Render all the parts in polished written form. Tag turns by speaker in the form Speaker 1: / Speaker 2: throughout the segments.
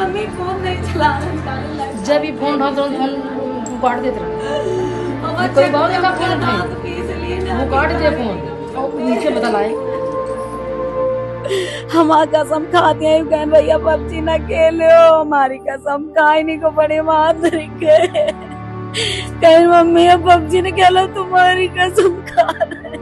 Speaker 1: Mummy phone नहीं चलाना।
Speaker 2: जब भी फोन उठाओ तुरंत फोन काट देते रहो। कोई बहुत देखा फोन उठाए वो काट दे फोन और नीचे बता लाए।
Speaker 1: हमार कसम खाते हैं बहन भैया पबजी ना खेलो, हमारी कसम खाई नहीं को बड़े मार के कहीं मम्मी अब पबजी ने खेलो तुम्हारी कसम खा रहे।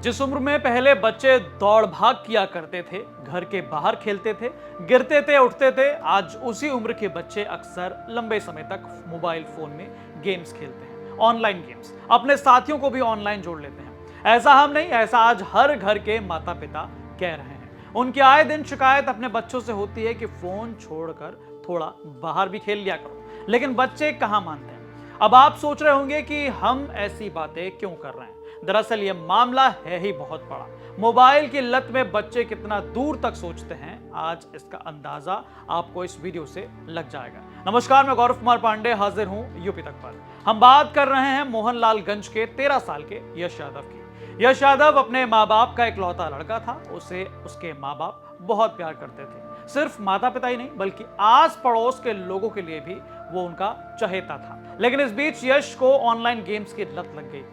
Speaker 3: जिस उम्र में पहले बच्चे दौड़ भाग किया करते थे, घर के बाहर खेलते थे, गिरते थे, उठते थे, आज उसी उम्र के बच्चे अक्सर लंबे समय तक मोबाइल फोन में गेम्स खेलते हैं, ऑनलाइन गेम्स। अपने साथियों को भी ऑनलाइन जोड़ लेते हैं। ऐसा हम नहीं, ऐसा आज हर घर के माता पिता कह रहे हैं। उनकी आए दिन शिकायत अपने बच्चों से होती है कि फोन छोड़कर थोड़ा बाहर भी खेल लिया करो, लेकिन बच्चे कहां मानते हैं। अब आप सोच रहे होंगे कि हम ऐसी बातें क्यों कर रहे हैं। दरअसल ये मामला है ही बहुत बड़ा। मोबाइल की लत में बच्चे कितना दूर तक सोचते हैं, आज इसका अंदाजा आपको इस वीडियो से लग जाएगा। नमस्कार, मैं गौरव कुमार पांडे हाजिर हूं यूपी तक पर। हम बात कर रहे हैं मोहनलालगंज के 13 साल के यश यादव की। यश यादव अपने माँ बाप का इकलौता लड़का था। उसे उसके माँ बाप बहुत प्यार करते थे। सिर्फ माता पिता ही नहीं बल्कि आस पड़ोस के लोगों के लिए भी वो उनका चहेता था। लेकिन इस बीच यश को ऑनलाइन गेम्स की लत लग गई।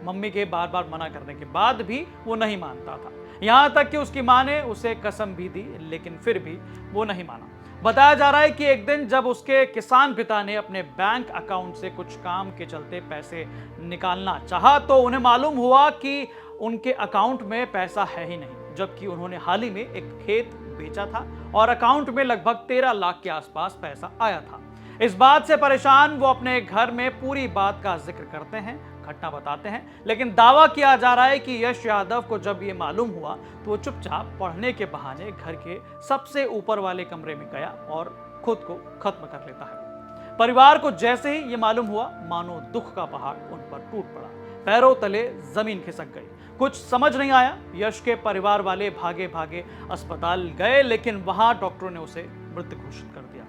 Speaker 3: मम्मी के बार बार मना करने के बाद भी वो नहीं मानता था। यहां तक कि उसकी मां ने उसे कसम भी दी, लेकिन फिर भी वो नहीं माना। बताया जा रहा है कि एक दिन जब उसके किसान पिता ने अपने बैंक अकाउंट से कुछ काम के चलते पैसे निकालना चाहा तो उन्हें मालूम हुआ कि उनके अकाउंट में पैसा है ही नहीं, जबकि उन्होंने हाल ही में एक खेत बेचा था और अकाउंट में लगभग 13 लाख के आसपास पैसा आया था। इस बात से परेशान वो अपने घर में पूरी बात का जिक्र करते हैं, घटना बताते हैं, लेकिन दावा किया जा रहा है कि यश यादव को जब ये मालूम हुआ तो वो चुपचाप पढ़ने के बहाने घर के सबसे ऊपर वाले कमरे में गया और खुद को खत्म कर लेता है। परिवार को जैसे ही ये मालूम हुआ, मानो दुख का पहाड़ उन पर टूट पड़ा, पैरों तले जमीन खिसक गई। कुछ समझ नहीं आया। यश के परिवार वाले भागे भागे अस्पताल गए, लेकिन वहां डॉक्टरों ने उसे मृत घोषित कर दिया।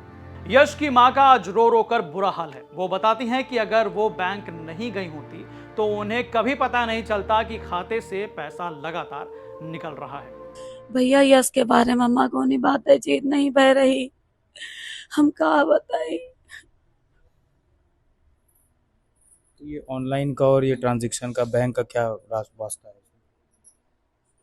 Speaker 3: यश की मां का आज रो रो कर बुरा हाल है। वो बताती हैं कि अगर वो बैंक नहीं गई होती तो उन्हें कभी पता नहीं चलता कि खाते से पैसा लगातार निकल रहा है।
Speaker 1: भैया यश के बारे में अम्मा को नहीं बातें चीत नहीं बह रही, हम कहा बताई।
Speaker 4: ये ऑनलाइन का और ये ट्रांजैक्शन का बैंक का क्या वास्ता है?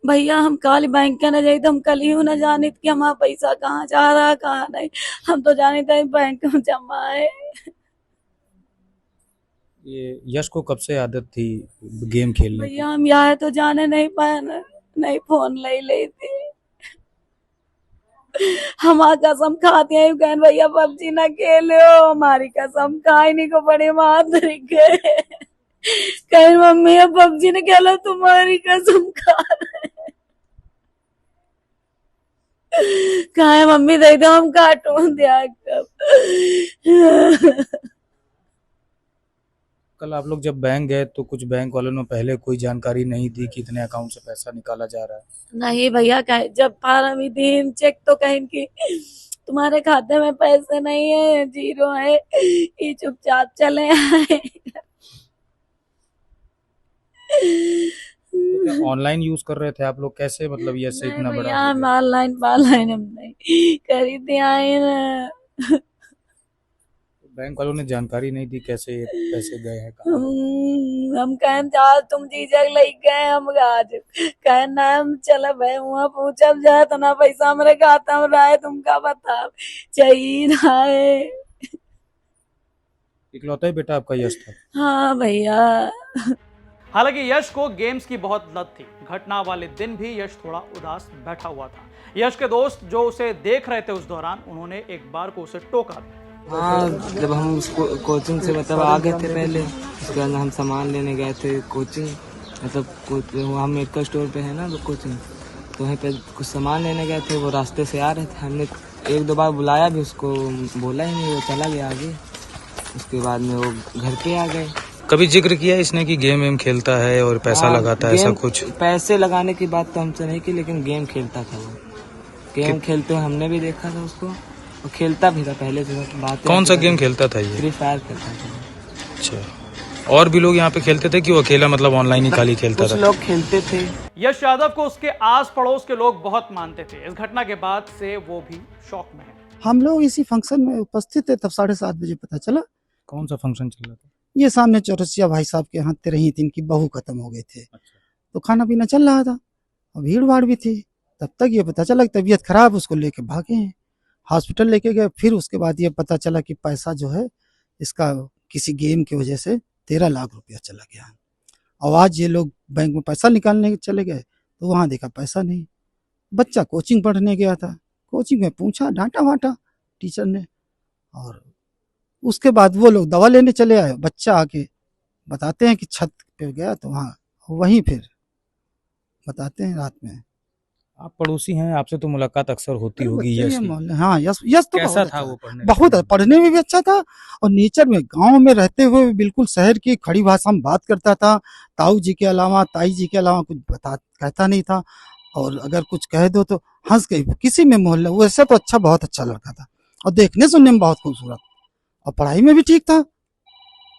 Speaker 1: भैया हम कल बैंक के न जाई तो हम कल ही न जानित कि हमारा पैसा कहाँ जा रहा कहाँ नहीं। हम तो जाने थे बैंक में जमा है।
Speaker 4: ये यश को कब से आदत थी गेम खेलने की?
Speaker 1: भैया हम यहाँ तो जाने नहीं पाए न, नहीं फोन ले लेती। हमारा कसम खाते हैं बहन भैया पबजी ना खेलो, हमारी कसम खाई नहीं को बड़े मार के कहीं मम्मी अब पबजी ने खेलो तुम्हारी कसम खा रहे। कहा है मम्मी दे दो हम कार्टून दिया कब।
Speaker 4: कल आप लोग जब बैंक गए तो कुछ बैंक वालों ने पहले कोई जानकारी नहीं दी कि इतने अकाउंट से पैसा निकाला जा रहा है?
Speaker 1: नहीं भैया, जब 12वीं दिन चेक तो कहीं की तुम्हारे खाते में पैसे नहीं है, जीरो है, ये चुपचाप चले आए।
Speaker 4: तो ऑनलाइन यूज कर रहे थे आप लोग? कैसे मतलब ये से इतना बड़ा?
Speaker 1: हम ऑनलाइन हम नहीं खरीदे आए ना।
Speaker 4: बैंक वालों ने जानकारी नहीं दी कैसे पैसे गए हैं?
Speaker 1: हम कहन जा तुम जीजक ले गए हम आज कहन ना हम चल भाई वहाँ पूछब जाए तो ना पैसा हमारे खाता में रहा है, तुमका बता चाहिए ना है।
Speaker 4: इकलौता ही बेटा आपका यश था?
Speaker 1: हाँ भैया।
Speaker 3: हालांकि यश को गेम्स की बहुत लत थी। घटना वाले दिन भी यश थोड़ा उदास बैठा हुआ था। यश के दोस्त जो उसे देख रहे थे उस दौरान उन्होंने एक बार को उसे टोका।
Speaker 5: हाँ, जब हम कोचिंग से मतलब आ गए थे पहले, उसके बाद हम सामान लेने गए थे कोचिंग, मतलब वहाँ मेडिकल स्टोर पे है ना तो कोचिंग, तो वहीं पे कुछ सामान लेने गए थे। वो रास्ते से आ रहे थे, हमने 1-2 बार बुलाया भी, उसको बोला ही नहीं, वो चला गया आगे। उसके बाद में वो घर पे आ गए।
Speaker 4: कभी जिक्र किया इसने कि गेम वेम खेलता है और पैसा लगाता है, ऐसा कुछ?
Speaker 5: पैसे लगाने की बात तो हमसे नहीं की, लेकिन गेम खेलता था वो। गेम खेलते हुए हमने भी देखा था उसको, वो खेलता भी था पहले से। बात
Speaker 4: कौन सा गेम खेलता था ये?
Speaker 5: फ्री फायर खेलता था।
Speaker 4: अच्छा, और भी लोग यहाँ पे खेलते थे कि वो अकेला मतलब ऑनलाइन ही खाली खेलता
Speaker 5: कुछ
Speaker 4: था?
Speaker 5: लोग खेलते थे।
Speaker 3: यश यादव को उसके आस पड़ोस के लोग बहुत मानते थे। इस घटना के बाद से वो भी शौक में है।
Speaker 6: हम लोग इसी फंक्शन में उपस्थित थे, तब 7:30 बजे पता चला
Speaker 4: कौन सा फंक्शन चल रहा था?
Speaker 6: ये सामने चौरसिया भाई साहब के यहाँ 13 की बहू खत्म हो गए थे।
Speaker 4: अच्छा।
Speaker 6: तो खाना पीना चल रहा था और भीड़ भाड़ भी थी। तब तक ये पता चला कि तबीयत खराब, उसको लेके भागे हैं, हॉस्पिटल लेके गए। फिर उसके बाद ये पता चला कि पैसा जो है इसका किसी गेम की वजह से 13 लाख रुपया चला गया। और आज ये लोग बैंक में पैसा निकालने चले गए तो वहाँ देखा पैसा नहीं। बच्चा कोचिंग पढ़ने गया था, कोचिंग में पूछा, डांटा वाटा टीचर ने, और उसके बाद वो लोग दवा लेने चले आए। बच्चा आके बताते हैं कि छत पे गया तो वहाँ वहीं फिर बताते हैं रात में।
Speaker 4: आप पड़ोसी हैं, आपसे तो मुलाकात अक्सर होती होगी
Speaker 6: बच्चे
Speaker 4: यश
Speaker 6: ये
Speaker 4: की।
Speaker 6: मोहल्ले, हाँ यश यश तो
Speaker 4: कैसा
Speaker 6: बहुत
Speaker 4: था
Speaker 6: अच्छा
Speaker 4: वो पढ़ने?
Speaker 6: बहुत पढ़ने में भी अच्छा था और नेचर में गांव में रहते हुए भी बिल्कुल शहर की खड़ी भाषा में बात करता था। ताऊ जी के अलावा, ताई जी के अलावा कुछ कहता नहीं था, और अगर कुछ कह दो तो हंस के किसी में मोहल्ला। वैसे तो अच्छा, बहुत अच्छा लड़का था और देखने सुनने में बहुत खूबसूरत, और पढ़ाई में भी ठीक था।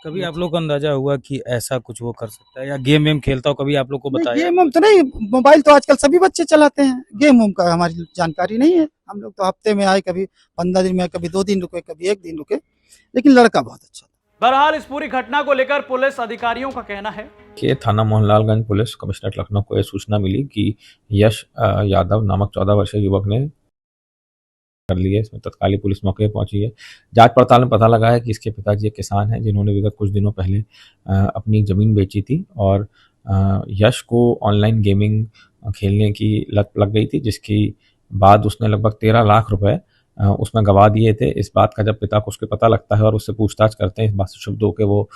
Speaker 4: कभी आप लोग को अंदाजा हुआ कि ऐसा कुछ वो कर सकता है, या गेम वेम खेलता हो, कभी आप लोग को बताया?
Speaker 6: गेम हम तो नहीं, मोबाइल तो आजकल सभी बच्चे चलाते हैं, गेम उम का हमारी जानकारी नहीं है। हम लोग तो हफ्ते में आए, कभी 15 दिन में, कभी 2 दिन रुके, कभी 1 दिन रुके, लेकिन लड़का बहुत अच्छा था।
Speaker 3: बहरहाल इस पूरी घटना को लेकर पुलिस अधिकारियों का कहना है
Speaker 7: कि थाना मोहनलालगंज पुलिस कमिश्नरेट लखनऊ को यह सूचना मिली कि यश यादव नामक 14 वर्षीय युवक ने कर लिया। इसमें तत्कालीन पुलिस मौके पर पहुंची है। जांच पड़ताल में पता लगा है कि इसके पिताजी एक किसान हैं जिन्होंने विगत कुछ दिनों पहले अपनी जमीन बेची थी, और यश को ऑनलाइन गेमिंग खेलने की लत लग गई थी, जिसकी बाद उसने लगभग 13 लाख रुपए उसमें गंवा दिए थे। इस बात का जब पिता को उसके पता लगता है और उससे पूछताछ करते हैं, इस बात से क्षुब्ध होकर वो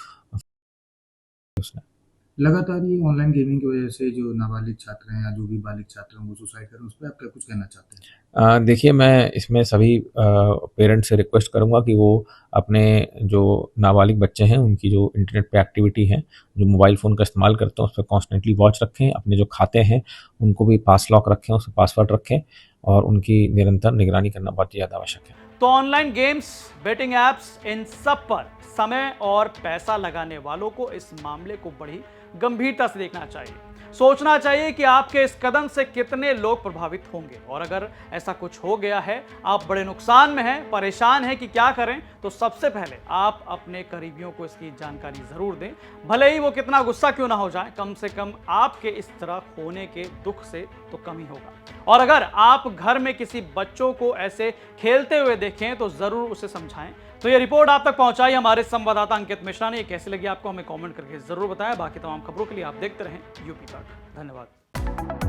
Speaker 7: उसने
Speaker 4: लगातार ये ऑनलाइन गेमिंग की वजह से जो नाबालिग छात्र हैं या जो भी बालिग छात्र हैं वो सुसाइड कर रहे हैं, उस पर आप क्या कुछ कहना चाहते हैं?
Speaker 7: देखिए, मैं इसमें सभी पेरेंट्स से रिक्वेस्ट करूंगा कि वो अपने जो नाबालिग बच्चे हैं उनकी जो इंटरनेट पे एक्टिविटी है, जो मोबाइल फ़ोन का इस्तेमाल करते हैं, उस पर कॉन्स्टेंटली वॉच रखें। अपने जो खाते हैं उनको भी पास लॉक रखें, उस पर पासवर्ड रखें, और उनकी निरंतर निगरानी करना बहुत ज़्यादा आवश्यक है।
Speaker 3: तो ऑनलाइन गेम्स, बेटिंग एप्स, इन सब पर समय और पैसा लगाने वालों को इस मामले को बड़ी गंभीरता से देखना चाहिए। सोचना चाहिए कि आपके इस कदम से कितने लोग प्रभावित होंगे, और अगर ऐसा कुछ हो गया है, आप बड़े नुकसान में हैं, परेशान हैं कि क्या करें, तो सबसे पहले आप अपने करीबियों को इसकी जानकारी जरूर दें। भले ही वो कितना गुस्सा क्यों ना हो जाए, कम से कम आपके इस तरह होने के दुख से तो कम ही होगा। और अगर आप घर में किसी बच्चों को ऐसे खेलते हुए देखें तो जरूर उसे समझाएं। तो ये रिपोर्ट आप तक पहुंचाई हमारे संवाददाता अंकित मिश्रा ने। ये कैसी लगी आपको, हमें कमेंट करके जरूर बताएं। बाकी तमाम खबरों के लिए आप देखते रहें यूपी तक। धन्यवाद।